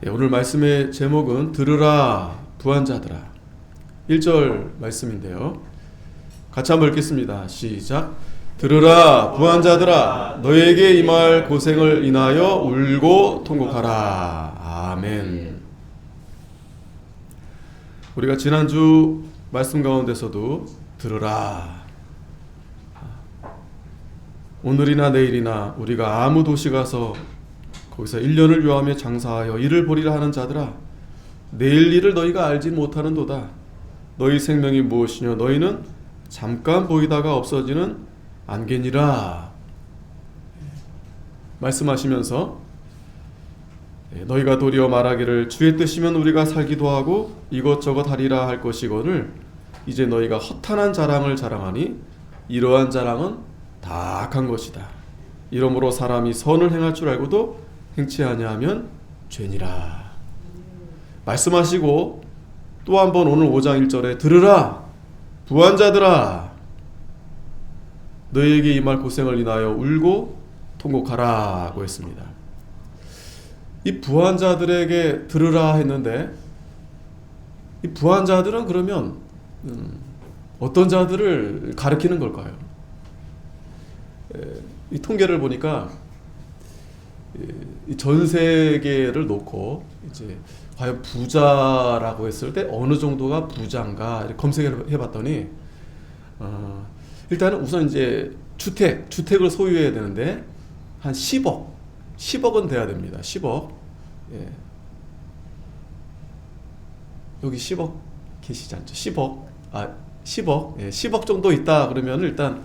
오늘 말씀의 제목은 들으라 부한자들아 1절 말씀인데요. 같이 한번 읽겠습니다. 시작. 들으라 부한자들아 너에게 임할 고생을 인하여 울고 통곡하라. 아멘. 우리가 지난주 말씀 가운데서도 들으라, 오늘이나 내일이나 우리가 아무 도시 가서 거기서 1년을 요하며 장사하여 일을 벌이라 하는 자들아, 내일 일을 너희가 알지 못하는도다. 너희 생명이 무엇이뇨? 너희는 잠깐 보이다가 없어지는 안개니라. 말씀하시면서 너희가 도리어 말하기를 주의 뜻이면 우리가 살기도 하고 이것저것 하리라 할 것이거늘 이제 너희가 허탄한 자랑을 자랑하니 이러한 자랑은 다 악한 것이다. 이러므로 사람이 선을 행할 줄 알고도 행치 아니하면 죄니라. 말씀하시고 또 한번 오늘 5장 1절에 들으라 부한자들아 너희에게 임할 고생을 인하여 울고 통곡하라고 했습니다. 이 부한자들에게 들으라 했는데 이 부한자들은 그러면 어떤 자들을 가리키는 걸까요? 이 통계를 보니까 전 세계를 놓고 이제 과연 부자라고 했을 때 어느 정도가 부자인가 검색을 해봤더니 일단은 우선 이제 주택을 소유해야 되는데 한 10억은 돼야 됩니다. 10억. 예. 여기 10억 계시지 않죠? 10억. 예, 10억 정도 있다 그러면 일단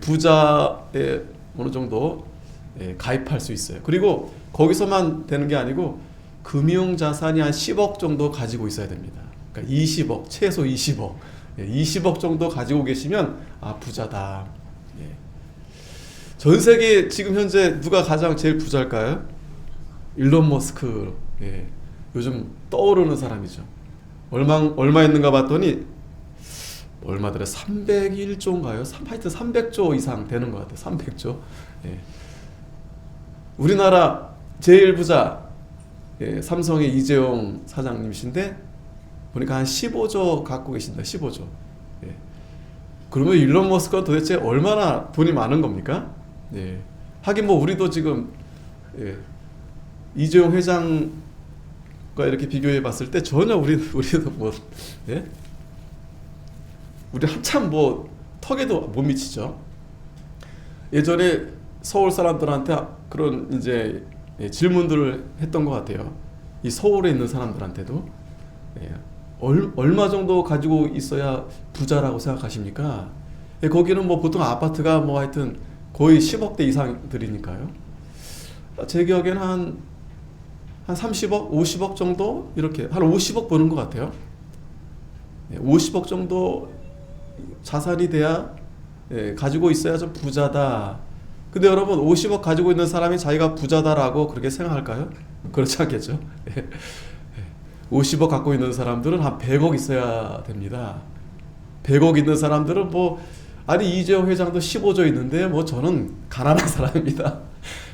부자에 어느 정도 가입할 수 있어요. 그리고 거기서만 되는 게 아니고 금융 자산이 한 10억 정도 가지고 있어야 됩니다. 그러니까 20억, 최소 20억. 20억 정도 가지고 계시면 부자다. 예. 전 세계 지금 현재 누가 가장 제일 부자일까요? 일론 머스크. 예. 요즘 떠오르는 사람이죠. 얼마 있는가 봤더니 얼마더라? 301조인가요? 하여튼 300조 이상 되는 것 같아요. 300조. 예. 우리나라 제일 부자 삼성의 이재용 사장님이신데 보니까 한 15조 갖고 계신다. 15조. 예. 그러면 일론 머스크가 도대체 얼마나 돈이 많은 겁니까? 예. 하긴 뭐 우리도 지금 이재용 회장과 이렇게 비교해 봤을 때 전혀 우리도 뭐 우리 한참 뭐 턱에도 못 미치죠. 예전에 서울 사람들한테 그런 이제 질문들을 했던 것 같아요. 이 서울에 있는 사람들한테도 얼마 정도 가지고 있어야 부자라고 생각하십니까? 거기는 뭐 보통 아파트가 뭐 하여튼 거의 10억대 이상들이니까요. 제 기억에는 한 30억, 50억 정도 이렇게 한 50억 버는 것 같아요. 50억 정도 자산이 돼야 가지고 있어야 좀 부자다. 근데 여러분 50억 가지고 있는 사람이 자기가 부자다라고 그렇게 생각할까요? 그렇지 않겠죠. 50억 갖고 있는 사람들은 한 100억 있어야 됩니다. 100억 있는 사람들은 뭐 아니 이재용 회장도 15조 있는데 뭐 저는 가난한 사람입니다.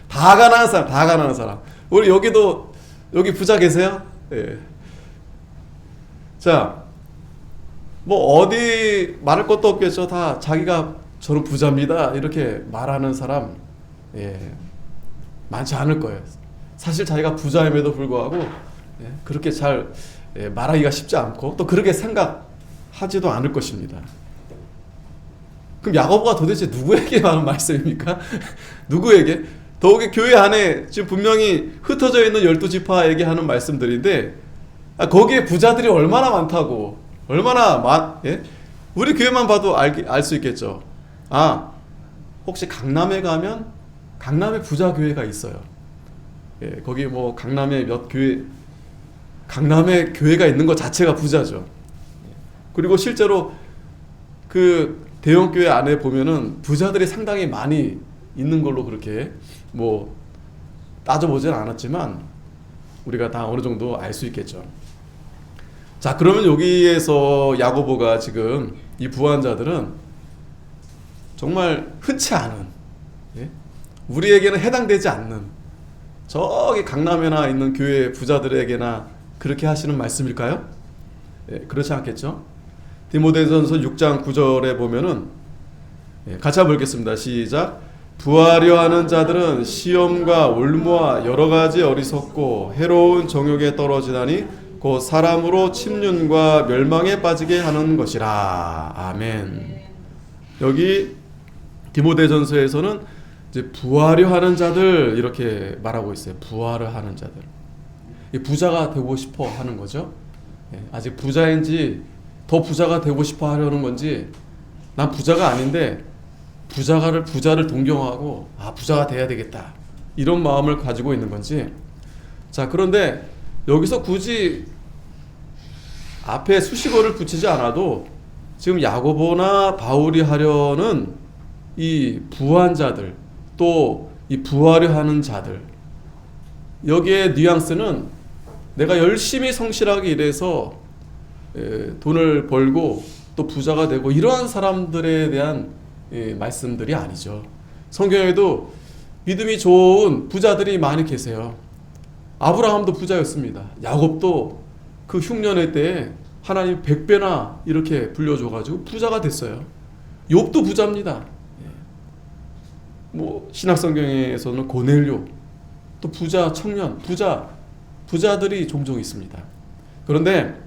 다 가난한 사람. 우리 여기 부자 계세요? 예. 자, 뭐 어디 말할 것도 없겠죠. 다 자기가 저는 부자입니다 이렇게 말하는 사람 많지 않을 거예요. 사실 자기가 부자임에도 불구하고 그렇게 잘 말하기가 쉽지 않고 또 그렇게 생각하지도 않을 것입니다. 그럼 야고보가 도대체 누구에게 하는 말씀입니까? 누구에게? 더욱이 교회 안에 지금 분명히 흩어져 있는 12지파에게 하는 말씀들인데 거기에 부자들이 얼마나 많다고 얼마나 우리 교회만 봐도 알 수 있겠죠. 혹시 강남에 가면 강남에 부자 교회가 있어요. 거기 뭐 강남에 강남에 교회가 있는 것 자체가 부자죠. 그리고 실제로 그 대형 교회 안에 보면은 부자들이 상당히 많이 있는 걸로 그렇게 뭐 따져보진 않았지만 우리가 다 어느 정도 알 수 있겠죠. 자, 그러면 여기에서 야고보가 지금 이 부한자들은 정말 흔치 않은 우리에게는 해당되지 않는 저기 강남에나 있는 교회 부자들에게나 그렇게 하시는 말씀일까요? 그렇지 않겠죠? 디모데전서 6장 9절에 보면은 같이 한번 읽겠습니다. 시작. 부하려 하는 자들은 시험과 올무와 여러 가지 어리석고 해로운 정욕에 떨어지다니 곧 사람으로 침륜과 멸망에 빠지게 하는 것이라. 아멘. 여기 디모데전서에서는 이제 부하려 하는 자들 이렇게 말하고 있어요. 부하려 하는 자들. 부자가 되고 싶어 하는 거죠. 아직 부자인지 더 부자가 되고 싶어 하려는 건지, 난 부자가 아닌데 부자를 동경하고 부자가 돼야 되겠다 이런 마음을 가지고 있는 건지. 자, 그런데 여기서 굳이 앞에 수식어를 붙이지 않아도 지금 야고보나 바울이 하려는 이 부한 자들, 또 이 부하려 하는 자들, 여기에 뉘앙스는 내가 열심히 성실하게 일해서 돈을 벌고 또 부자가 되고 이러한 사람들에 대한 말씀들이 아니죠. 성경에도 믿음이 좋은 부자들이 많이 계세요. 아브라함도 부자였습니다. 야곱도 그 흉년의 때에 하나님 100배나 이렇게 불려줘가지고 부자가 됐어요. 욥도 부자입니다. 뭐 신약성경에서는 고넬료, 또 부자 청년, 부자들이 종종 있습니다. 그런데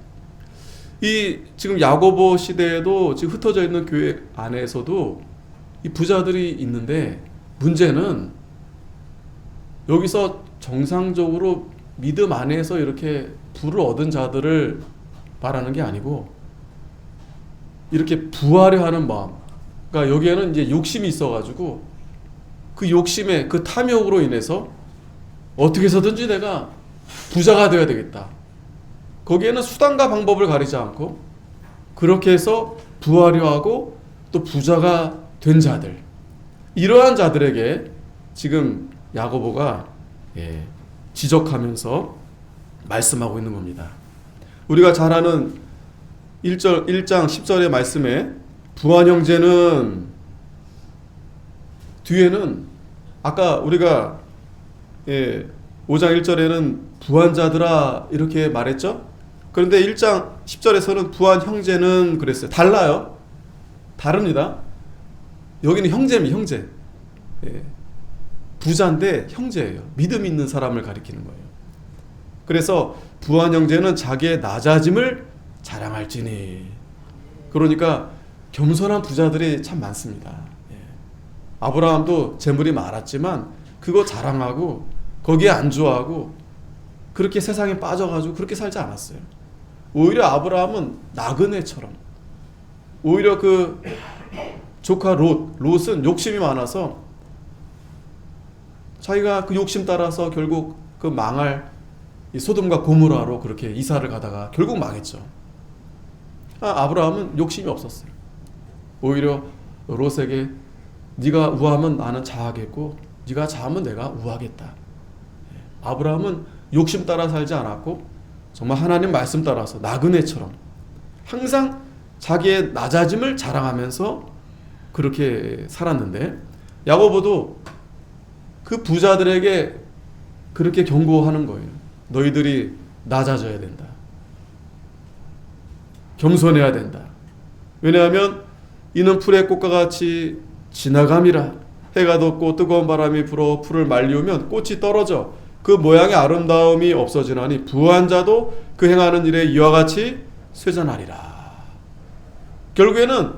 이 지금 야고보 시대에도 지금 흩어져 있는 교회 안에서도 이 부자들이 있는데, 문제는 여기서 정상적으로 믿음 안에서 이렇게 부를 얻은 자들을 말하는 게 아니고 이렇게 부하려 하는 마음, 그러니까 여기에는 이제 욕심이 있어가지고 그 욕심에 그 탐욕으로 인해서 어떻게 해서든지 내가 부자가 되어야 되겠다. 거기에는 수단과 방법을 가리지 않고 그렇게 해서 부하려 하고 또 부자가 된 자들, 이러한 자들에게 지금 야고보가 지적하면서 말씀하고 있는 겁니다. 우리가 잘 아는 1장 10절의 말씀에 부한 형제는, 뒤에는 아까 우리가 5장 1절에는 부한 자들아 이렇게 말했죠. 그런데 1장 10절에서는 부한 형제는 그랬어요. 달라요. 다릅니다. 여기는 형제입니다. 형제. 부자인데 형제예요. 믿음 있는 사람을 가리키는 거예요. 그래서 부한 형제는 자기의 낮아짐을 자랑할지니. 그러니까 겸손한 부자들이 참 많습니다. 아브라함도 재물이 많았지만 그거 자랑하고 거기에 안주하고 그렇게 세상에 빠져가지고 그렇게 살지 않았어요. 오히려 아브라함은 나그네처럼, 오히려 그 조카 롯은 욕심이 많아서 자기가 그 욕심 따라서 결국 그 망할 이 소돔과 고모라로 그렇게 이사를 가다가 결국 망했죠. 아브라함은 욕심이 없었어요. 오히려 롯에게 네가 우하면 나는 자하겠고 네가 자하면 내가 우하겠다. 아브라함은 욕심 따라 살지 않았고 정말 하나님 말씀 따라서 나그네처럼 항상 자기의 낮아짐을 자랑하면서 그렇게 살았는데, 야고보도 그 부자들에게 그렇게 경고하는 거예요. 너희들이 낮아져야 된다. 겸손해야 된다. 왜냐하면 이는 풀의 꽃과 같이 지나감이라. 해가 돋고 뜨거운 바람이 불어 풀을 말리우면 꽃이 떨어져 그 모양의 아름다움이 없어지나니 부한 자도 그 행하는 일에 이와 같이 쇠잔하리라. 결국에는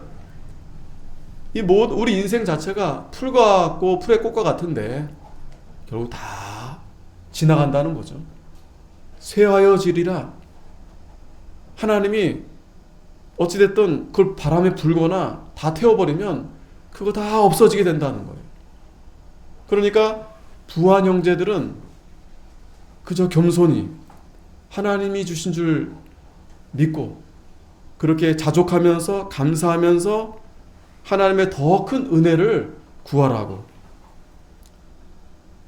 이 우리 인생 자체가 풀과 같고 풀의 꽃과 같은데 결국 다 지나간다는 거죠. 쇠하여지리라. 하나님이 어찌됐든 그걸 바람에 불거나 다 태워버리면 그거 다 없어지게 된다는 거예요. 그러니까 부한 형제들은 그저 겸손히 하나님이 주신 줄 믿고 그렇게 자족하면서 감사하면서 하나님의 더 큰 은혜를 구하라고.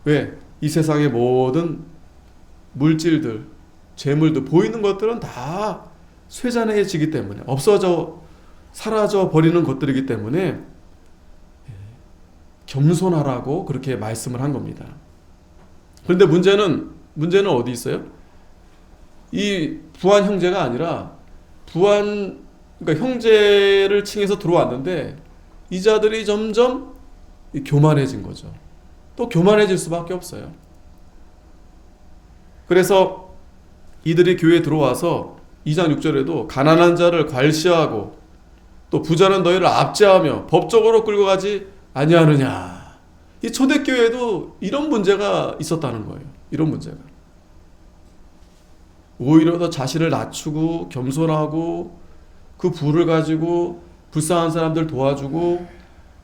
왜? 이 세상의 모든 물질들, 재물들, 보이는 것들은 다 쇠잔해지기 때문에, 사라져 버리는 것들이기 때문에 겸손하라고 그렇게 말씀을 한 겁니다. 그런데 문제는 어디 있어요? 이 부한 형제가 아니라 그러니까 형제를 칭해서 들어왔는데 이 자들이 점점 교만해진 거죠. 또 교만해질 수밖에 없어요. 그래서 이들이 교회에 들어와서 2장 6절에도 가난한 자를 괄시하고 또 부자는 너희를 압제하며 법적으로 끌고 가지 아니하느냐. 이 초대교회에도 이런 문제가 있었다는 거예요. 이런 문제가. 오히려 더 자신을 낮추고 겸손하고 그 부를 가지고 불쌍한 사람들 도와주고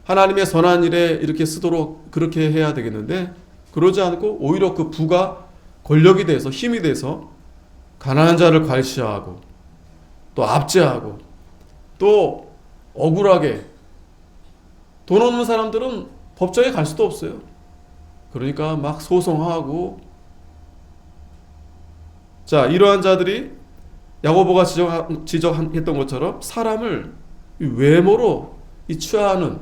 하나님의 선한 일에 이렇게 쓰도록 그렇게 해야 되겠는데 그러지 않고 오히려 그 부가 권력이 돼서 힘이 돼서 가난한 자를 괄시하고 또 압제하고 또 억울하게 돈 없는 사람들은 법정에 갈 수도 없어요. 그러니까 막 소송하고 자 이러한 자들이 야고보가 지적했던 것처럼 사람을 외모로 취하는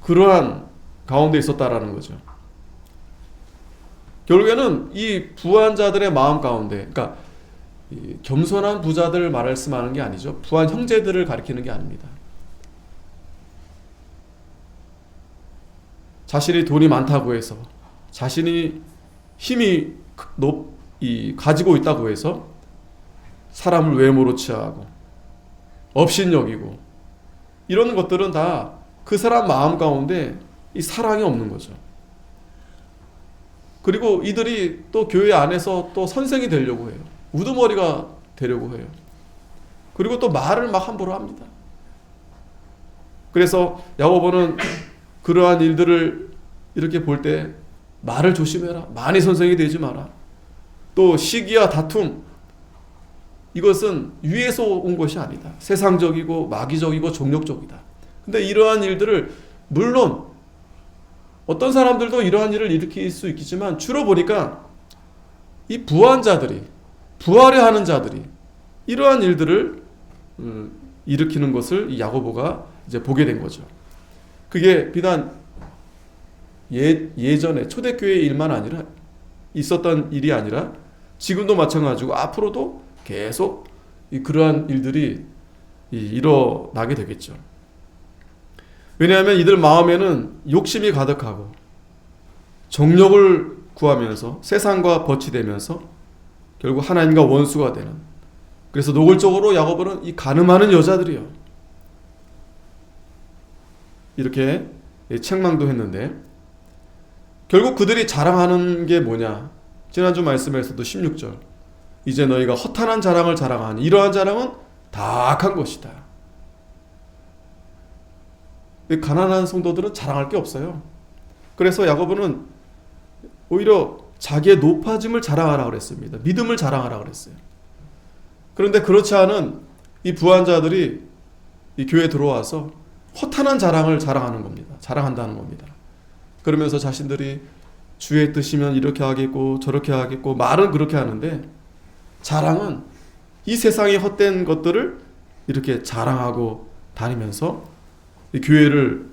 그러한 가운데 있었다라는 거죠. 결국에는 이 부한 자들의 마음 가운데, 그러니까 겸손한 부자들을 말씀하는 게 아니죠. 부한 형제들을 가리키는 게 아닙니다. 자신이 돈이 많다고 해서, 자신이 힘이 가지고 있다고 해서 사람을 외모로 취하고 업신여기고 이런 것들은 다 그 사람 마음 가운데 이 사랑이 없는 거죠. 그리고 이들이 또 교회 안에서 또 선생이 되려고 해요. 우두머리가 되려고 해요. 그리고 또 말을 막 함부로 합니다. 그래서 야고보는 그러한 일들을 이렇게 볼 때 말을 조심해라. 많이 선생이 되지 마라. 또 시기와 다툼, 이것은 위에서 온 것이 아니다. 세상적이고 마귀적이고 종력적이다. 근데 이러한 일들을 물론 어떤 사람들도 이러한 일을 일으킬 수 있겠지만 주로 보니까 이 부한 자들이, 부하려 하는 자들이 이러한 일들을 일으키는 것을 이 야고보가 이제 보게 된 거죠. 그게 비단 예전에 초대교회 일만 아니라 있었던 일이 아니라 지금도 마찬가지고 앞으로도 계속 그러한 일들이 일어나게 되겠죠. 왜냐하면 이들 마음에는 욕심이 가득하고 정욕을 구하면서 세상과 버치되면서 결국 하나님과 원수가 되는, 그래서 노골적으로 야고보는 이 가늠하는 여자들이요 이렇게 책망도 했는데 결국 그들이 자랑하는 게 뭐냐. 지난주 말씀에서도 16절 이제 너희가 허탄한 자랑을 자랑하니 이러한 자랑은 다 악한 것이다. 가난한 성도들은 자랑할 게 없어요. 그래서 야고보는 오히려 자기의 높아짐을 자랑하라 그랬습니다. 믿음을 자랑하라 그랬어요. 그런데 그렇지 않은 이 부한 자들이 이 교회에 들어와서 허탄한 자랑을 자랑하는 겁니다. 자랑한다는 겁니다. 그러면서 자신들이 주의 뜻이면 이렇게 하겠고 저렇게 하겠고 말은 그렇게 하는데 자랑은 이 세상의 헛된 것들을 이렇게 자랑하고 다니면서 이 교회를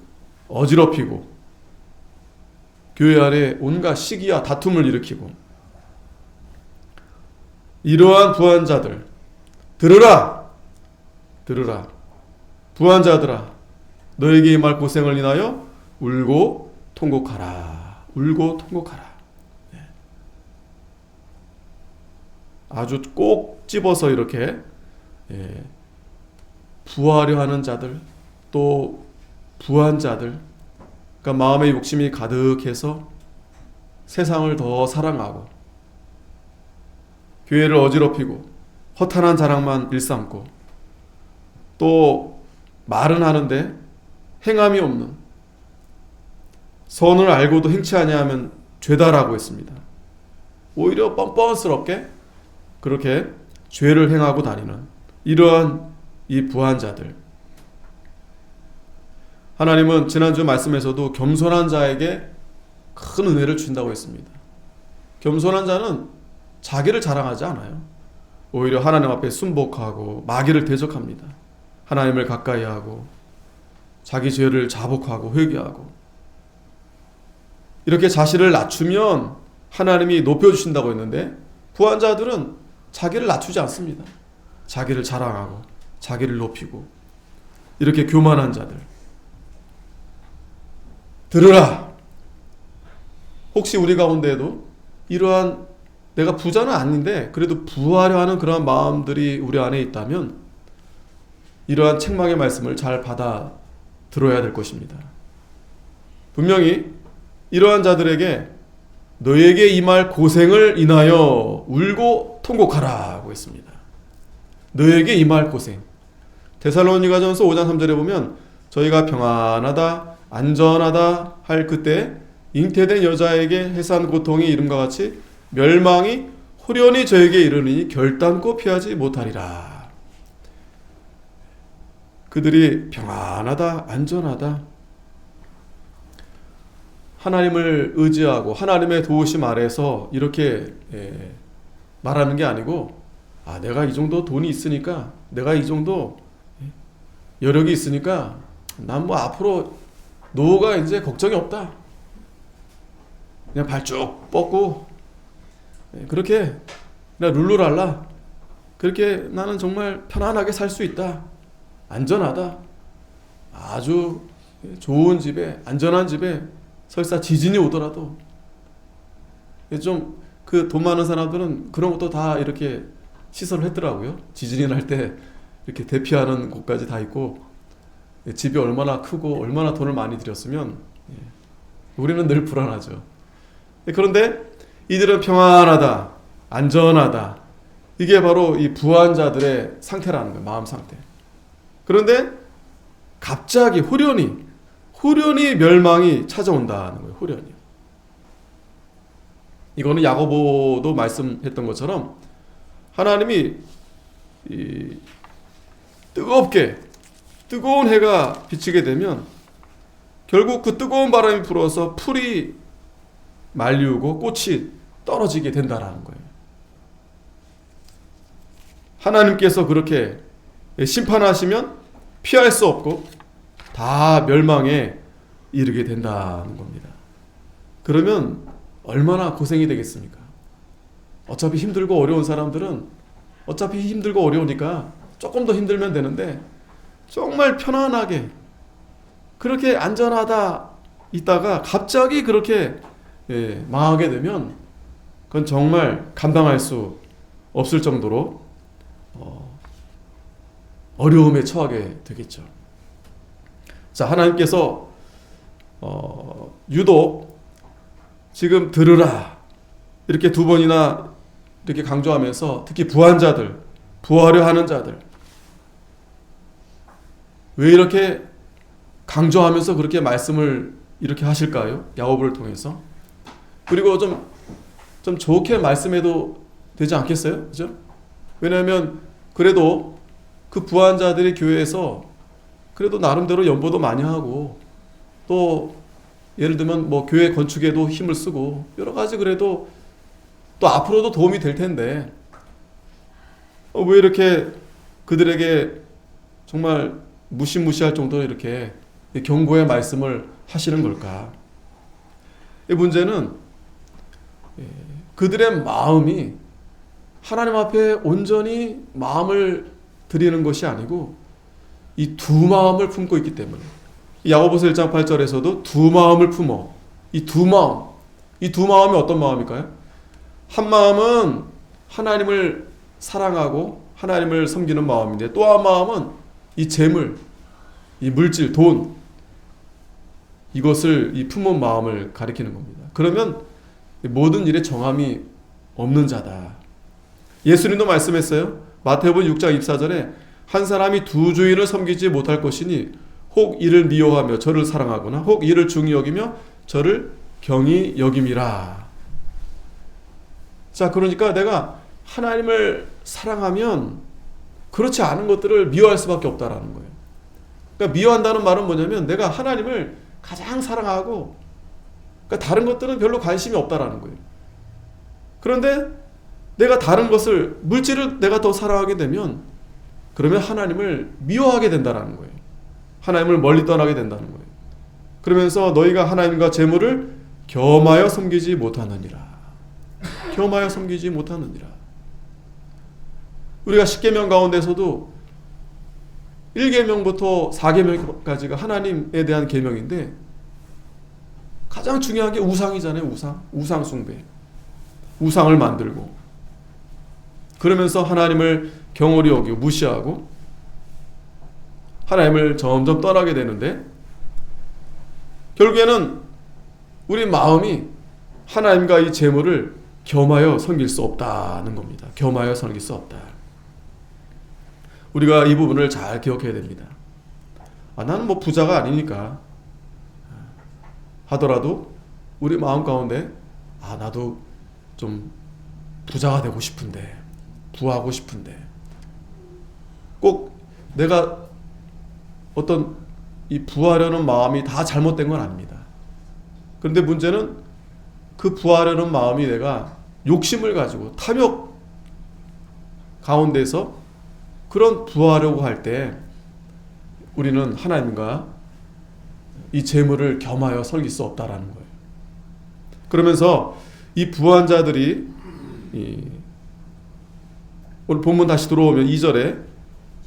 어지럽히고 교회 안에 온갖 시기와 다툼을 일으키고 이러한 부한 자들 들으라 부한 자들아 너에게 임할 고생을 인하여 울고 통곡하라. 네. 아주 꼭 집어서 이렇게 부하려 하는 자들 또 부한 자들, 그러니까 마음의 욕심이 가득해서 세상을 더 사랑하고 교회를 어지럽히고 허탄한 자랑만 일삼고 또 말은 하는데 행함이 없는, 선을 알고도 행치 아니하면 죄다라고 했습니다. 오히려 뻔뻔스럽게 그렇게 죄를 행하고 다니는 이러한 이 부한 자들, 하나님은 지난주 말씀에서도 겸손한 자에게 큰 은혜를 준다고 했습니다. 겸손한 자는 자기를 자랑하지 않아요. 오히려 하나님 앞에 순복하고 마귀를 대적합니다. 하나님을 가까이 하고 자기 죄를 자복하고 회개하고 이렇게 자신을 낮추면 하나님이 높여주신다고 했는데, 부한 자들은 자기를 낮추지 않습니다. 자기를 자랑하고 자기를 높이고, 이렇게 교만한 자들. 들으라. 혹시 우리 가운데에도 이러한, 내가 부자는 아닌데 그래도 부하려 하는 그러한 마음들이 우리 안에 있다면 이러한 책망의 말씀을 잘 받아 들어야 될 것입니다. 분명히 이러한 자들에게 너에게 임할 고생을 인하여 울고 통곡하라 하고 있습니다. 너에게 임할 고생. 데살로니가전서 5장 3절에 보면 저희가 평안하다 안전하다 할 그때 잉태된 여자에게 해산 고통이 이름과 같이 멸망이 호련히 저에게 이르니 결단코 피하지 못하리라. 그들이 평안하다 안전하다, 하나님을 의지하고 하나님의 도우심 아래서 이렇게 말하는 게 아니고, 내가 이 정도 돈이 있으니까, 내가 이 정도 여력이 있으니까 난 뭐 앞으로 노후가 이제 걱정이 없다, 그냥 발 쭉 뻗고 그렇게 그냥 룰루랄라, 그렇게 나는 정말 편안하게 살 수 있다, 안전하다, 아주 좋은 집에, 안전한 집에 설사 지진이 오더라도, 좀 그 돈 많은 사람들은 그런 것도 다 이렇게 시설을 했더라고요. 지진이 날 때 이렇게 대피하는 곳까지 다 있고, 집이 얼마나 크고 얼마나 돈을 많이 들였으면 우리는 늘 불안하죠. 그런데 이들은 평안하다 안전하다, 이게 바로 이 부한 자들의 상태라는 거예요. 마음 상태. 그런데 갑자기 호련히 멸망이 찾아온다는 거예요. 호련히. 이거는 야고보도 말씀했던 것처럼 하나님이 이 뜨거운 해가 비치게 되면 결국 그 뜨거운 바람이 불어서 풀이 말리우고 꽃이 떨어지게 된다라는 거예요. 하나님께서 그렇게 심판하시면 피할 수 없고 다 멸망에 이르게 된다는 겁니다. 그러면 얼마나 고생이 되겠습니까? 어차피 힘들고 어려운 사람들은 어차피 힘들고 어려우니까 조금 더 힘들면 되는데, 정말 편안하게 그렇게 안전하다 있다가 갑자기 그렇게 망하게 되면 그건 정말 감당할 수 없을 정도로 어려움에 처하게 되겠죠. 자, 하나님께서 유독 지금 들으라 이렇게 두 번이나 이렇게 강조하면서, 특히 부한 자들, 부하려 하는 자들, 왜 이렇게 강조하면서 그렇게 말씀을 이렇게 하실까요? 야고보를 통해서. 그리고 좀 좋게 말씀해도 되지 않겠어요? 그죠? 왜냐하면 그래도 그 부한 자들이 교회에서 그래도 나름대로 연보도 많이 하고, 또 예를 들면 뭐 교회 건축에도 힘을 쓰고 여러 가지, 그래도 또 앞으로도 도움이 될 텐데 왜 이렇게 그들에게 정말 무시무시할 정도로 이렇게 경고의 말씀을 하시는 걸까? 이 문제는 그들의 마음이 하나님 앞에 온전히 마음을 드리는 것이 아니고 이 두 마음을 품고 있기 때문에, 야고보서 1장 8절에서도 두 마음을 품어, 이 두 마음이 어떤 마음일까요? 한 마음은 하나님을 사랑하고 하나님을 섬기는 마음인데, 또 한 마음은 이 재물, 이 물질, 돈, 이것을 이 품은 마음을 가리키는 겁니다. 그러면 모든 일에 정함이 없는 자다. 예수님도 말씀했어요. 마태복음 6장 24절에 한 사람이 두 주인을 섬기지 못할 것이니 혹 이를 미워하며 저를 사랑하거나 혹 이를 중히 여기며 저를 경히 여김이라. 자, 그러니까 내가 하나님을 사랑하면 그렇지 않은 것들을 미워할 수밖에 없다라는 거예요. 그러니까 미워한다는 말은 뭐냐면 내가 하나님을 가장 사랑하고, 그러니까 다른 것들은 별로 관심이 없다라는 거예요. 그런데 내가 다른 것을, 물질을 내가 더 사랑하게 되면 그러면 하나님을 미워하게 된다라는 거예요. 하나님을 멀리 떠나게 된다는 거예요. 그러면서 너희가 하나님과 재물을 겸하여 섬기지 못하느니라. 겸하여 섬기지 못하느니라. 우리가 10계명 가운데서도 1계명부터 4계명까지가 하나님에 대한 계명인데 가장 중요한 게 우상이잖아요. 우상 숭배. 우상을 만들고 그러면서 하나님을 경홀히 여기고 무시하고 하나님을 점점 떠나게 되는데 결국에는 우리 마음이 하나님과 이 재물을 겸하여 섬길 수 없다는 겁니다. 겸하여 섬길 수 없다. 우리가 이 부분을 잘 기억해야 됩니다. 나는 뭐 부자가 아니니까 하더라도 우리 마음 가운데 나도 좀 부자가 되고 싶은데, 부하고 싶은데, 꼭 내가 어떤 이 부하려는 마음이 다 잘못된 건 아닙니다. 그런데 문제는 그 부하려는 마음이 내가 욕심을 가지고 탐욕 가운데서 그런 부하려고 할 때 우리는 하나님과 이 재물을 겸하여 섬길 수 없다라는 거예요. 그러면서 이 부한 자들이 오늘 본문 다시 들어오면 2절에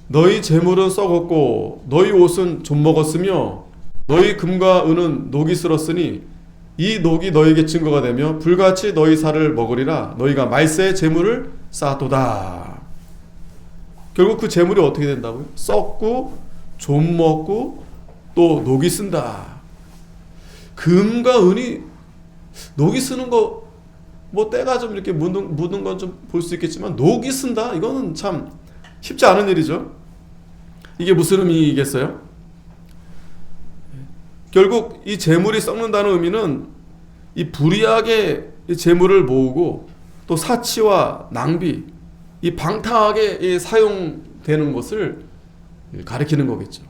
너희 재물은 썩었고 너희 옷은 좀 먹었으며 너희 금과 은은 녹이 슬었으니 이 녹이 너희에게 증거가 되며 불같이 너희 살을 먹으리라. 너희가 말세의 재물을 쌓았도다. 결국 그 재물이 어떻게 된다고요? 썩고 좀 먹고 또 녹이 쓴다. 금과 은이 녹이 쓰는 거 뭐 때가 좀 이렇게 묻은 건 좀 볼 수 있겠지만 녹이 쓴다? 이거는 참 쉽지 않은 일이죠. 이게 무슨 의미겠어요? 결국 이 재물이 썩는다는 의미는 이 불이하게 이 재물을 모으고 또 사치와 낭비, 이 방탕하게 사용되는 것을 가리키는 거겠죠.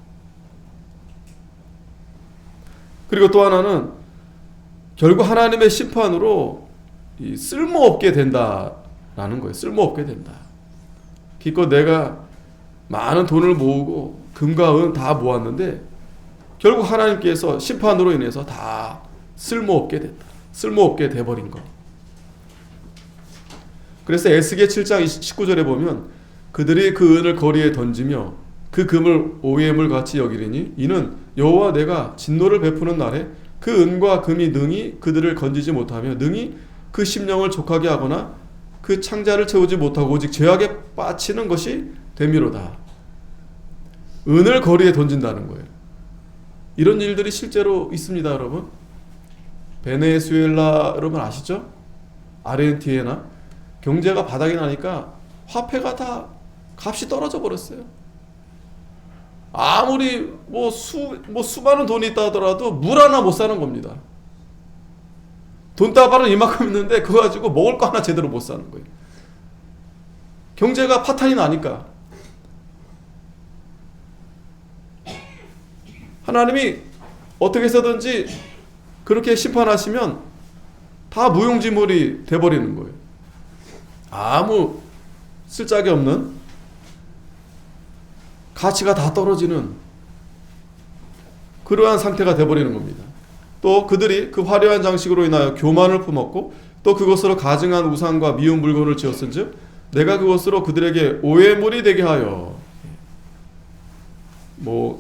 그리고 또 하나는 결국 하나님의 심판으로 이 쓸모없게 된다라는 거예요. 쓸모없게 된다. 기껏 내가 많은 돈을 모으고 금과 은 다 모았는데 결국 하나님께서 심판으로 인해서 다 쓸모없게 됐다. 쓸모없게 돼버린 거. 그래서 에스겔 7장 19절에 보면 그들이 그 은을 거리에 던지며 그 금을 오해물 같이 여기리니 이는 여호와 내가 진노를 베푸는 날에 그 은과 금이 능히 그들을 건지지 못하며 능히 그 심령을 족하게 하거나 그 창자를 채우지 못하고 오직 죄악에 빠치는 것이 됨이로다. 은을 거리에 던진다는 거예요. 이런 일들이 실제로 있습니다, 여러분. 베네수엘라 여러분 아시죠? 아르헨티나 경제가 바닥이 나니까 화폐가 다 값이 떨어져 버렸어요. 아무리 수많은 돈이 있다 하더라도 물 하나 못 사는 겁니다. 돈다발은 이만큼 있는데 그거 가지고 먹을 거 하나 제대로 못 사는 거예요. 경제가 파탄이 나니까. 하나님이 어떻게 해서든지 그렇게 심판하시면 다 무용지물이 돼버리는 거예요. 아무 쓸짝이 없는, 가치가 다 떨어지는 그러한 상태가 돼버리는 겁니다. 또 그들이 그 화려한 장식으로 인하여 교만을 품었고 또 그것으로 가증한 우상과 미운 물건을 지었은즉 내가 그것으로 그들에게 오해물이 되게 하여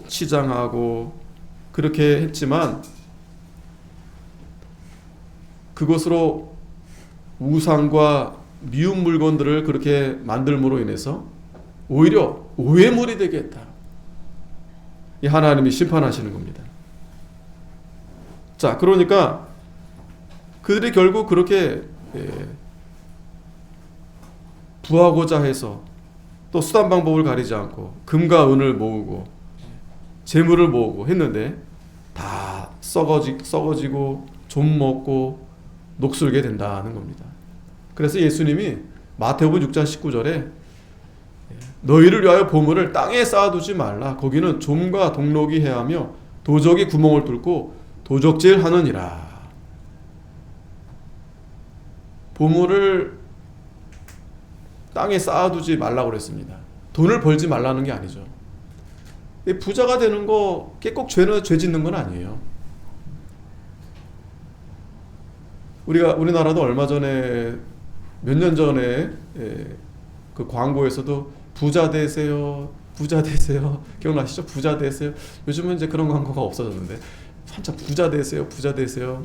치장하고 그렇게 했지만 그것으로 우상과 미운 물건들을 그렇게 만들므로 인해서 오히려 오해물이 되게 했다. 이 하나님이 심판하시는 겁니다. 자, 그러니까 그들이 결국 그렇게 부하고자 해서 또 수단 방법을 가리지 않고 금과 은을 모으고 재물을 모으고 했는데 다 썩어지고 좀 먹고 녹슬게 된다는 겁니다. 그래서 예수님이 마태복음 6장 19절에 너희를 위하여 보물을 땅에 쌓아두지 말라. 거기는 좀과 동록이 해하며 도적이 구멍을 뚫고 도적질 하느니라. 보물을 땅에 쌓아두지 말라고 그랬습니다. 돈을 벌지 말라는 게 아니죠. 부자가 되는 거 꼭 죄 짓는 건 아니에요. 우리나라도 얼마 전에 몇 년 전에 그 광고에서도 부자 되세요, 부자 되세요, 기억나시죠? 부자 되세요. 요즘은 이제 그런 광고가 없어졌는데 한참 부자 되세요, 부자 되세요.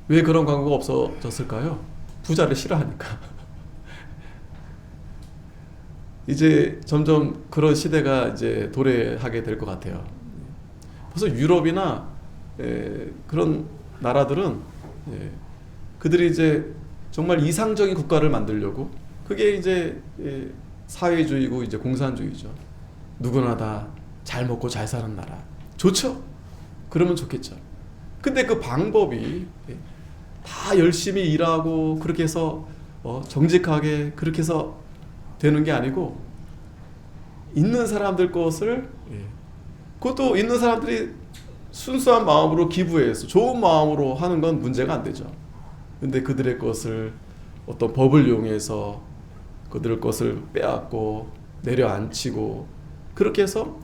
왜 그런 광고가 없어졌을까요? 부자를 싫어하니까. 이제 점점 그런 시대가 이제 도래하게 될 것 같아요. 그래서 유럽이나 그런 나라들은 그들이 이제 정말 이상적인 국가를 만들려고, 그게 이제 사회주의고 이제 공산주의죠. 누구나 다 잘 먹고 잘 사는 나라 좋죠. 그러면 좋겠죠. 근데 그 방법이 다 열심히 일하고 그렇게 해서 정직하게 그렇게 해서 되는 게 아니고, 있는 사람들 것을, 그것도 있는 사람들이 순수한 마음으로 기부해서 좋은 마음으로 하는 건 문제가 안 되죠. 근데 그들의 것을 어떤 법을 이용해서 그들의 것을 빼앗고 내려앉히고 그렇게 해서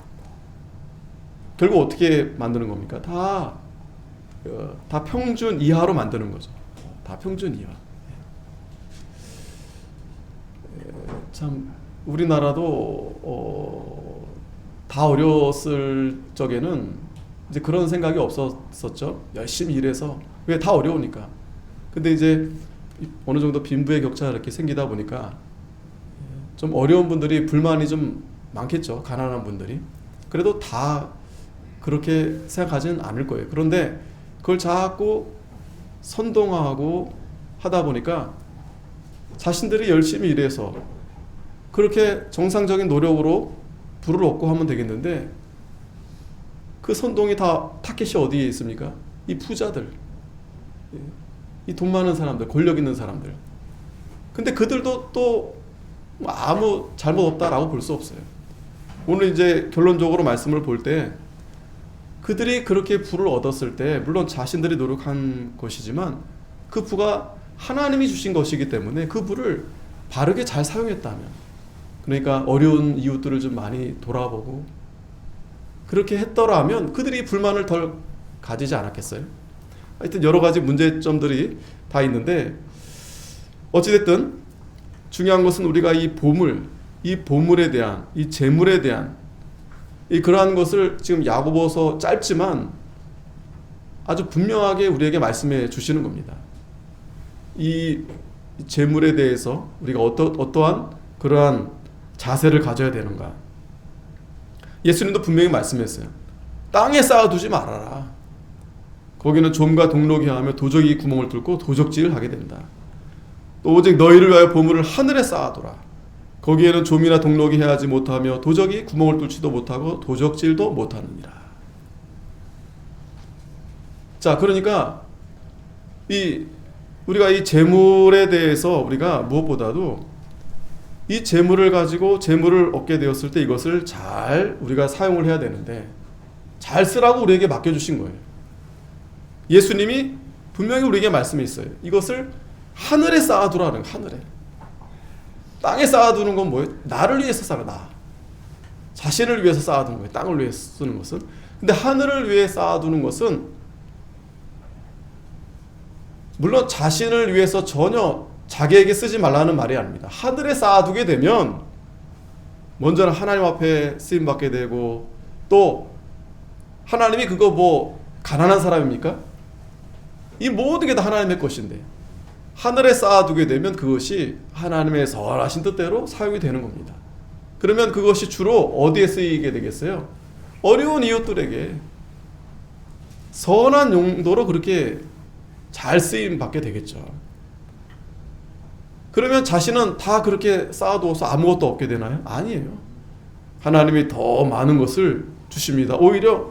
결국 어떻게 만드는 겁니까? 다 평균 이하로 만드는 거죠. 다 평균 이하. 참 우리나라도 다 어려웠을 적에는 이제 그런 생각이 없었었죠. 열심히 일해서, 왜 다 어려우니까. 근데 이제 어느 정도 빈부의 격차가 이렇게 생기다 보니까 좀 어려운 분들이 불만이 좀 많겠죠. 가난한 분들이. 그래도 다 그렇게 생각하지는 않을 거예요. 그런데 그걸 자꾸 선동하고 하다 보니까 자신들이 열심히 일해서 그렇게 정상적인 노력으로 부를 얻고 하면 되겠는데, 그 선동이 다 타겟이 어디에 있습니까? 이 부자들, 이 돈 많은 사람들, 권력 있는 사람들. 근데 그들도 또 아무 잘못 없다라고 볼 수 없어요. 오늘 이제 결론적으로 말씀을 볼 때, 그들이 그렇게 부를 얻었을 때 물론 자신들이 노력한 것이지만 그 부가 하나님이 주신 것이기 때문에 그 부를 바르게 잘 사용했다면, 그러니까 어려운 이웃들을 좀 많이 돌아보고 그렇게 했더라면 그들이 불만을 덜 가지지 않았겠어요? 하여튼 여러 가지 문제점들이 다 있는데, 어찌됐든 중요한 것은 우리가 이 보물에 대한, 이 재물에 대한 그러한 것을 지금 야고보서 짧지만 아주 분명하게 우리에게 말씀해 주시는 겁니다. 이 재물에 대해서 우리가 어떠한 그러한 자세를 가져야 되는가. 예수님도 분명히 말씀했어요. 땅에 쌓아두지 말아라. 거기는 좀과 동록이 하며 도적이 구멍을 뚫고 도적질을 하게 된다. 또 오직 너희를 위하여 보물을 하늘에 쌓아두라. 거기에는 좀이나 동록이 해하지 못하며 도적이 구멍을 뚫지도 못하고 도적질도 못하느니라. 자, 그러니까 우리가 이 재물에 대해서 우리가 무엇보다도 이 재물을 가지고 재물을 얻게 되었을 때 이것을 잘 우리가 사용을 해야 되는데, 잘 쓰라고 우리에게 맡겨주신 거예요. 예수님이 분명히 우리에게 말씀이 있어요. 이것을 하늘에 쌓아두라는 거예요. 하늘에. 땅에 쌓아두는 건 뭐예요? 나를 위해서 쌓아, 나. 자신을 위해서 쌓아두는 거예요. 땅을 위해 쓰는 것은. 근데 하늘을 위해 쌓아두는 것은 물론 자신을 위해서 전혀 자기에게 쓰지 말라는 말이 아닙니다. 하늘에 쌓아두게 되면 먼저는 하나님 앞에 쓰임받게 되고, 또 하나님이 그거 뭐 가난한 사람입니까? 이 모든 게 다 하나님의 것인데 하늘에 쌓아두게 되면 그것이 하나님의 선하신 뜻대로 사용이 되는 겁니다. 그러면 그것이 주로 어디에 쓰이게 되겠어요? 어려운 이웃들에게 선한 용도로 그렇게 잘 쓰임 받게 되겠죠. 그러면 자신은 다 그렇게 쌓아두어서 아무것도 없게 되나요? 아니에요. 하나님이 더 많은 것을 주십니다. 오히려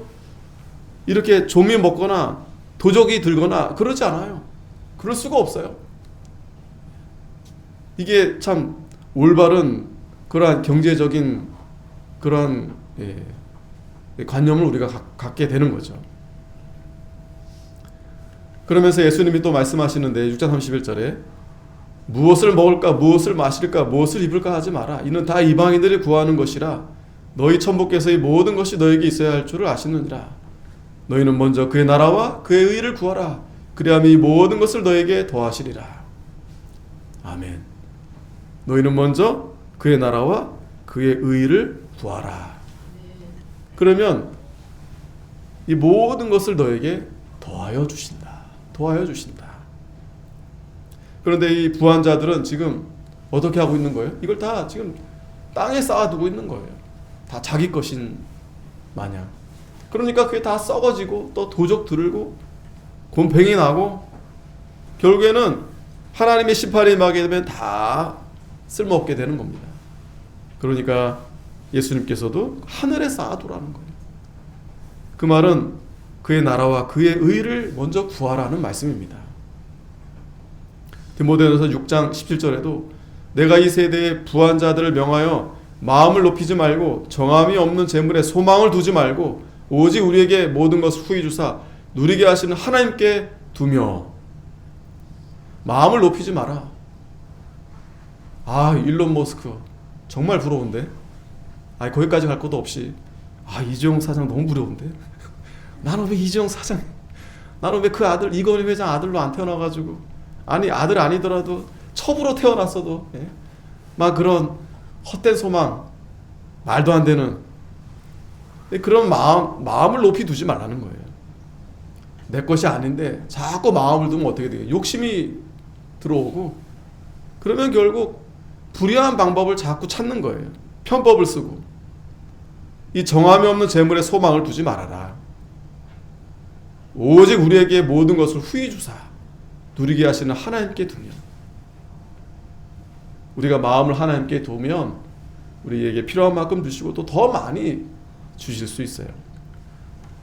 이렇게 좀이 먹거나 도적이 들거나 그러지 않아요. 그럴 수가 없어요. 이게 참 올바른 그러한 경제적인 그러한 관념을 우리가 갖게 되는 거죠. 그러면서 예수님이 또 말씀하시는데 6장 31절에 무엇을 먹을까, 무엇을 마실까, 무엇을 입을까 하지 마라. 이는 다 이방인들이 구하는 것이라. 너희 천부께서 이 모든 것이 너에게 있어야 할 줄을 아시느니라. 너희는 먼저 그의 나라와 그의 의를 구하라. 그리하면 이 모든 것을 너에게 더하시리라. 아멘. 너희는 먼저 그의 나라와 그의 의를 구하라. 그러면 이 모든 것을 너에게 더하여 주신다. 더하여 주신다. 그런데 이 부한자들은 지금 어떻게 하고 있는 거예요? 이걸 다 지금 땅에 쌓아두고 있는 거예요. 다 자기 것인 마냥. 그러니까 그게 다 썩어지고 또 도적 들고 곰팡이 나고 결국에는 하나님의 심판이 임하게 되면 다 쓸모없게 되는 겁니다. 그러니까 예수님께서도 하늘에 쌓아두라는 거예요. 그 말은 그의 나라와 그의 의를 먼저 구하라는 말씀입니다. 디모데전서 6장 17절에도 내가 이 세대의 부한 자들을 명하여 마음을 높이지 말고 정함이 없는 재물에 소망을 두지 말고 오직 우리에게 모든 것을 후히 주사 누리게 하시는 하나님께 두며. 마음을 높이지 마라. 아, 일론 머스크 정말 부러운데. 아, 거기까지 갈 것도 없이 아, 이재용 사장 너무 부러운데. 나는 왜 이재용 사장, 나는 왜 그 아들 이건희 회장 아들로 안 태어나가지고, 아니 아들 아니더라도 첩으로 태어났어도 막 그런 헛된 소망, 말도 안 되는 그런 마음을 높이 두지 말라는 거예요. 내 것이 아닌데 자꾸 마음을 두면 어떻게 돼요? 욕심이 들어오고, 그러면 결국 불의한 방법을 자꾸 찾는 거예요. 편법을 쓰고. 이 정함이 없는 재물에 소망을 두지 말아라. 오직 우리에게 모든 것을 후히 주사 누리게 하시는 하나님께 두면. 우리가 마음을 하나님께 두면 우리에게 필요한 만큼 주시고 또 더 많이 주실 수 있어요.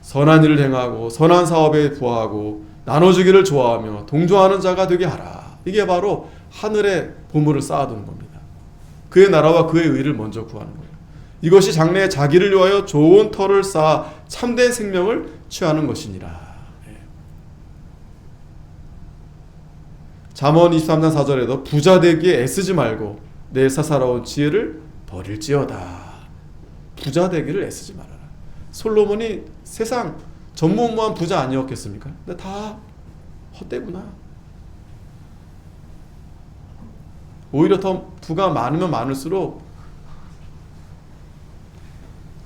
선한 일을 행하고 선한 사업에 부하고 나눠주기를 좋아하며 동조하는 자가 되게 하라. 이게 바로 하늘에 보물을 쌓아두는 겁니다. 그의 나라와 그의 의를 먼저 구하는 거예요. 이것이 장래에 자기를 위하여 좋은 터를 쌓아 참된 생명을 취하는 것이니라. 잠언 23장 4절에도 부자 되기에 애쓰지 말고 내 사사로운 지혜를 버릴지어다. 부자 되기를 애쓰지 말아라. 솔로몬이 세상 전무후무한 부자 아니었겠습니까? 근데 다 헛되구나. 오히려 더 부가 많으면 많을수록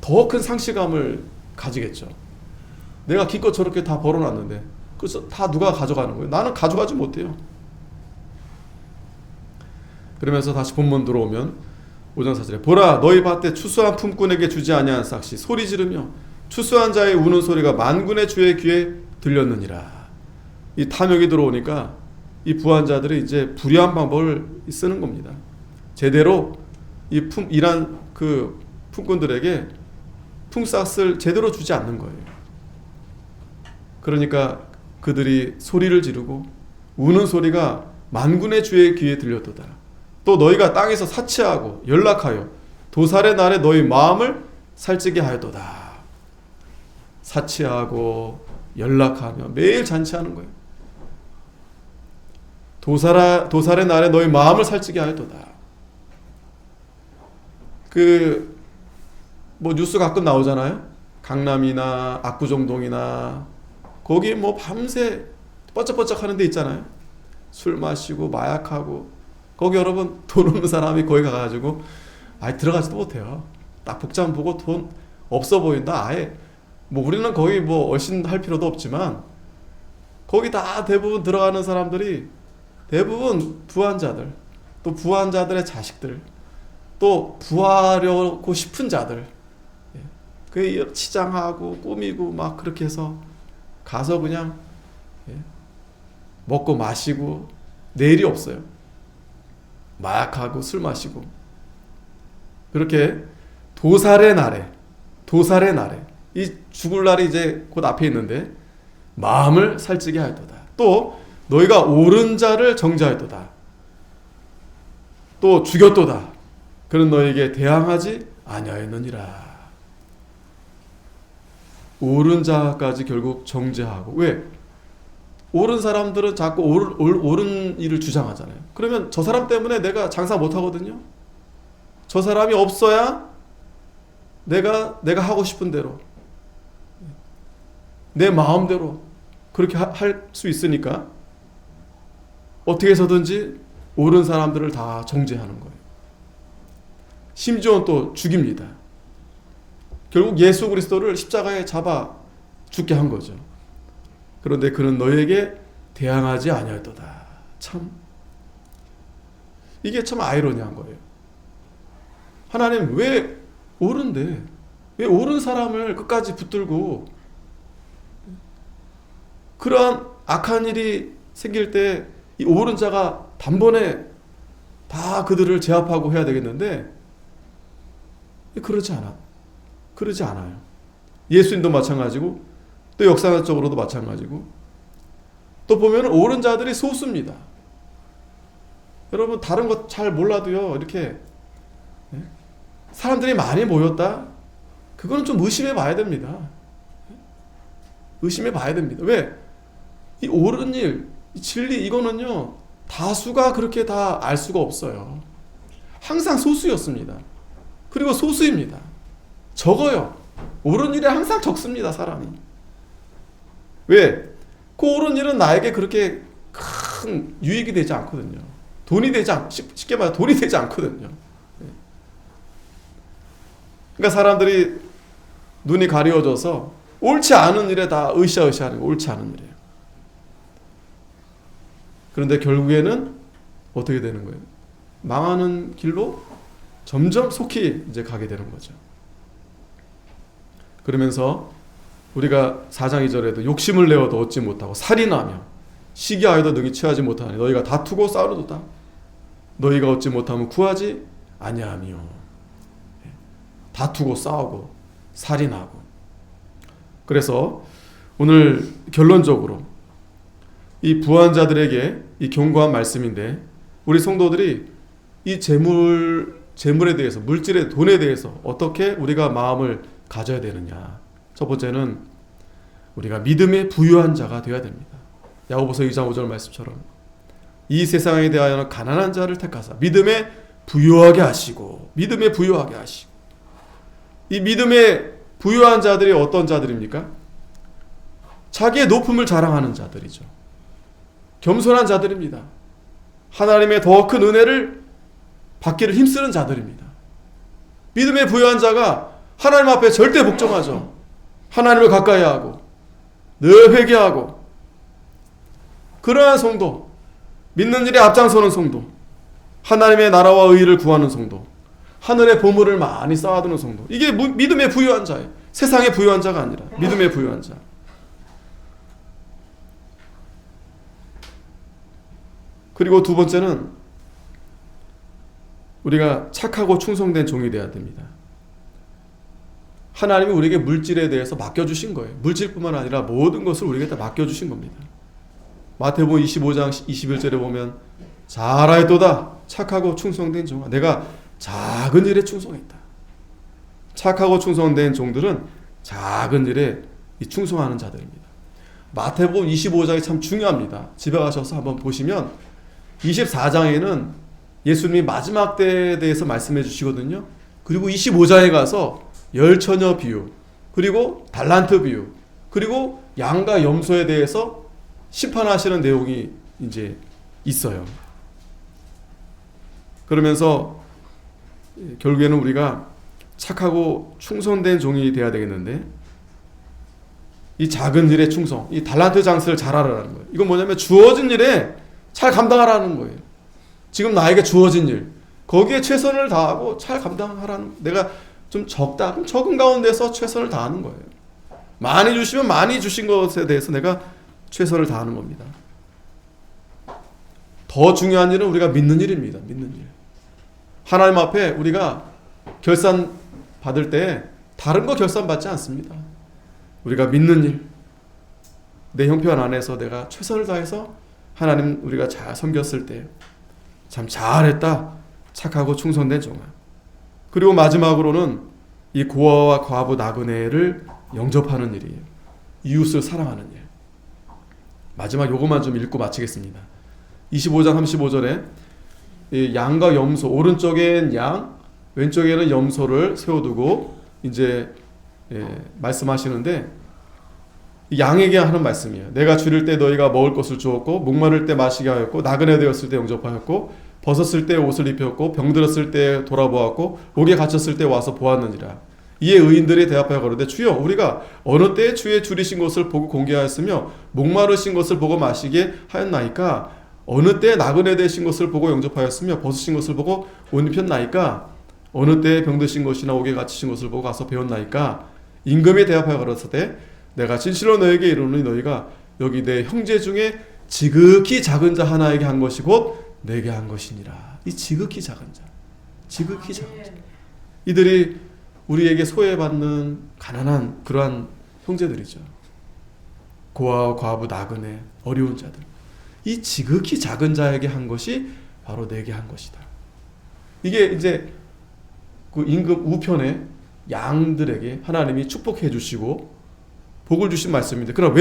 더 큰 상실감을 가지겠죠. 내가 기껏 저렇게 다 벌어놨는데 그래서 다 누가 가져가는 거예요? 나는 가져가지 못해요. 그러면서 다시 본문 들어오면 5장 4절에 보라 너희 밭에 추수한 품꾼에게 주지 아니한 싹시 소리 지르며 추수한 자의 우는 소리가 만군의 주의 귀에 들렸느니라. 이 탐욕이 들어오니까 이 부한 자들이 이제 불의한 방법을 쓰는 겁니다. 제대로 일한 그 품꾼들에게 품삯을 제대로 주지 않는 거예요. 그러니까 그들이 소리를 지르고 우는 소리가 만군의 주의 귀에 들렸도다. 또 너희가 땅에서 사치하고 연락하여 도살의 날에 너희 마음을 살찌게 하였도다. 사치하고 연락하며 매일 잔치하는 거예요. 도살의 날에 너희 마음을 살찌게 하였도다. 뉴스 가끔 나오잖아요. 강남이나 압구정동이나 거기 밤새 번쩍번쩍 하는 데 있잖아요. 술 마시고 마약하고. 거기 여러분 돈 없는 사람이 거기 가가지고 들어가지도 못해요. 딱 복장 보고 돈 없어 보인다. 아예 우리는 거기 얼씬할 필요도 없지만 거기 다 대부분 들어가는 사람들이 대부분 부한자들, 또 부한자들의 자식들, 또 부하려고 싶은 자들, 그 치장하고 꾸미고 막 그렇게 해서 가서 그냥 먹고 마시고 내일이 없어요. 마약하고 술 마시고 그렇게 도살의 날에 이 죽을 날이 이제 곧 앞에 있는데 마음을 살찌게 하였도다. 또 너희가 옳은 자를 정죄하였도다. 또 죽였도다. 그는 너희에게 대항하지 아니하였느니라. 옳은 자까지 결국 정죄하고. 왜? 옳은 사람들은 자꾸 옳은 일을 주장하잖아요. 그러면 저 사람 때문에 내가 장사 못하거든요. 저 사람이 없어야 내가 하고 싶은 대로 내 마음대로 그렇게 할 수 있으니까 어떻게 해서든지 옳은 사람들을 다 정죄하는 거예요. 심지어는 또 죽입니다. 결국 예수 그리스도를 십자가에 잡아 죽게 한 거죠. 그런데 그는 너에게 대항하지 아니하였도다. 참 이게 참 아이러니한 거예요. 하나님 왜 옳은데 왜 옳은 사람을 끝까지 붙들고 그러한 악한 일이 생길 때 이 옳은 자가 단번에 다 그들을 제압하고 해야 되겠는데 그러지 않아요. 예수님도 마찬가지고 또 역사적으로도 마찬가지고 또 보면 옳은 자들이 소수입니다. 여러분 다른 것 잘 몰라도요 이렇게 사람들이 많이 모였다? 그거는 좀 의심해 봐야 됩니다. 의심해 봐야 됩니다. 왜? 이 옳은 일, 이 진리 이거는요 다수가 그렇게 다 알 수가 없어요. 항상 소수였습니다. 그리고 소수입니다. 적어요. 옳은 일에 항상 적습니다. 사람이. 왜? 그 옳은 일은 나에게 그렇게 큰 유익이 되지 않거든요. 쉽게 말해 돈이 되지 않거든요. 그러니까 사람들이 눈이 가려워져서 옳지 않은 일에 다 으쌰으쌰하는 거, 옳지 않은 일이에요. 그런데 결국에는 어떻게 되는 거예요? 망하는 길로 점점 속히 이제 가게 되는 거죠. 그러면서 우리가 4장 2절에도 욕심을 내어도 얻지 못하고 살인하며 시기하여도 능히 취하지 못하니 너희가 다투고 싸우도다. 너희가 얻지 못하면 구하지 아니하며. 다투고 싸우고 살인하고. 그래서 오늘 결론적으로 이 부한 자들에게 이 경고한 말씀인데 우리 성도들이 이 재물에 대해서 물질의 돈에 대해서 어떻게 우리가 마음을 가져야 되느냐. 첫 번째는 우리가 믿음의 부유한 자가 되어야 됩니다. 야고보서 2장 5절 말씀처럼 이 세상에 대하여는 가난한 자를 택하사 믿음에 부유하게 하시고 이 믿음의 부유한 자들이 어떤 자들입니까? 자기의 높음을 자랑하는 자들이죠. 겸손한 자들입니다. 하나님의 더 큰 은혜를 받기를 힘쓰는 자들입니다. 믿음의 부유한 자가 하나님 앞에 절대 복종하죠. 하나님을 가까이 하고 늘 회개하고 그러한 성도, 믿는 일에 앞장서는 성도, 하나님의 나라와 의의를 구하는 성도, 하늘의 보물을 많이 쌓아두는 성도. 이게 믿음의 부유한 자예요. 세상의 부유한 자가 아니라 믿음의 부유한 자. 그리고 두 번째는 우리가 착하고 충성된 종이 되어야 됩니다. 하나님이 우리에게 물질에 대해서 맡겨주신 거예요. 물질뿐만 아니라 모든 것을 우리에게 다 맡겨주신 겁니다. 마태복음 25장 21절에 보면 잘하였도다 착하고 충성된 종아 내가 작은 일에 충성했다. 착하고 충성된 종들은 작은 일에 충성하는 자들입니다. 마태복음 25장이 참 중요합니다. 집에 가셔서 한번 보시면 24장에는 예수님이 마지막 때에 대해서 말씀해 주시거든요. 그리고 25장에 가서 열처녀 비유, 그리고 달란트 비유, 그리고 양과 염소에 대해서 심판하시는 내용이 이제 있어요. 그러면서 결국에는 우리가 착하고 충성된 종이 되어야 되겠는데 이 작은 일에 충성, 이 달란트 장사를 잘하라는 거예요. 이건 뭐냐면 주어진 일에 잘 감당하라는 거예요. 지금 나에게 주어진 일 거기에 최선을 다하고 잘 감당하라는, 내가 좀 적다 그럼 적은 가운데서 최선을 다하는 거예요. 많이 주시면 많이 주신 것에 대해서 내가 최선을 다하는 겁니다. 더 중요한 일은 우리가 믿는 일입니다. 믿는 일. 하나님 앞에 우리가 결산 받을 때 다른 거 결산 받지 않습니다. 우리가 믿는 일, 내 형편 안에서 내가 최선을 다해서 하나님 우리가 잘 섬겼을 때 참 잘했다, 착하고 충성된 종아. 그리고 마지막으로는 이 고아와 과부 나그네를 영접하는 일이에요. 이웃을 사랑하는 일. 마지막 요것만 좀 읽고 마치겠습니다. 25장 35절에 이 양과 염소, 오른쪽엔 양, 왼쪽에는 염소를 세워두고 이제 말씀하시는데 양에게 하는 말씀이에요. 내가 줄일 때 너희가 먹을 것을 주었고 목마를 때 마시게 하였고 나그네 되었을 때 영접하였고 벗었을 때 옷을 입혔고 병들었을 때 돌아보았고 옥에 갇혔을 때 와서 보았느니라. 이에 의인들이 대답하여 가로되 주여 우리가 어느 때에 주의 줄이신 것을 보고 공개하였으며 목마르신 것을 보고 마시게 하였나이까? 어느 때에 나그네 되신 것을 보고 영접하였으며 벗으신 것을 보고 옷 입혔나이까? 어느 때에 병드신 것이나 옥에 갇히신 것을 보고 가서 배웠나이까? 임금이 대답하여 가로되 내가 진실로 너에게 이르노니 너희가 여기 내 형제 중에 지극히 작은 자 하나에게 한 것이 곧 내게 한 것이니라. 이 지극히 작은 자, 지극히 작은 자, 이들이 우리에게 소외받는 가난한 그러한 형제들이죠. 고아와 과부, 나그네, 어려운 자들, 이 지극히 작은 자에게 한 것이 바로 내게 한 것이다. 이게 이제 그 임금 우편에 양들에게 하나님이 축복해 주시고 복을 주신 말씀입니다. 그러나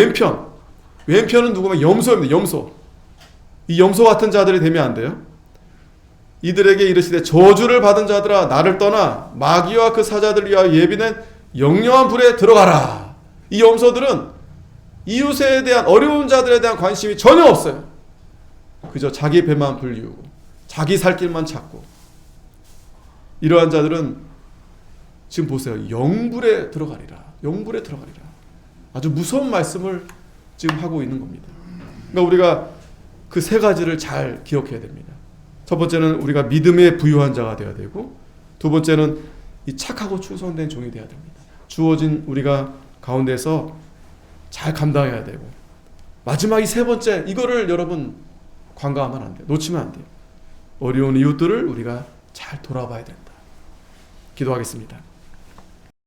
왼편은 누구면 염소입니다. 염소. 이 염소 같은 자들이 되면 안 돼요. 이들에게 이르시되 저주를 받은 자들아 나를 떠나 마귀와 그 사자들 위하여 예비된 영영한 불에 들어가라. 이 염소들은 이웃에 대한 어려운 자들에 대한 관심이 전혀 없어요. 그저 자기 배만 불리우고 자기 살 길만 찾고, 이러한 자들은 지금 보세요. 영불에 들어가리라. 영불에 들어가리라. 아주 무서운 말씀을 지금 하고 있는 겁니다. 그러니까 우리가 그 세 가지를 잘 기억해야 됩니다. 첫 번째는 우리가 믿음에 부유한 자가 되어야 되고, 두 번째는 이 착하고 충성된 종이 되어야 됩니다. 주어진 우리가 가운데서 잘 감당해야 되고, 마지막 이 세 번째, 이거를 여러분 관과하면 안 돼요. 놓치면 안 돼요. 어려운 이웃들을 우리가 잘 돌아봐야 된다. 기도하겠습니다.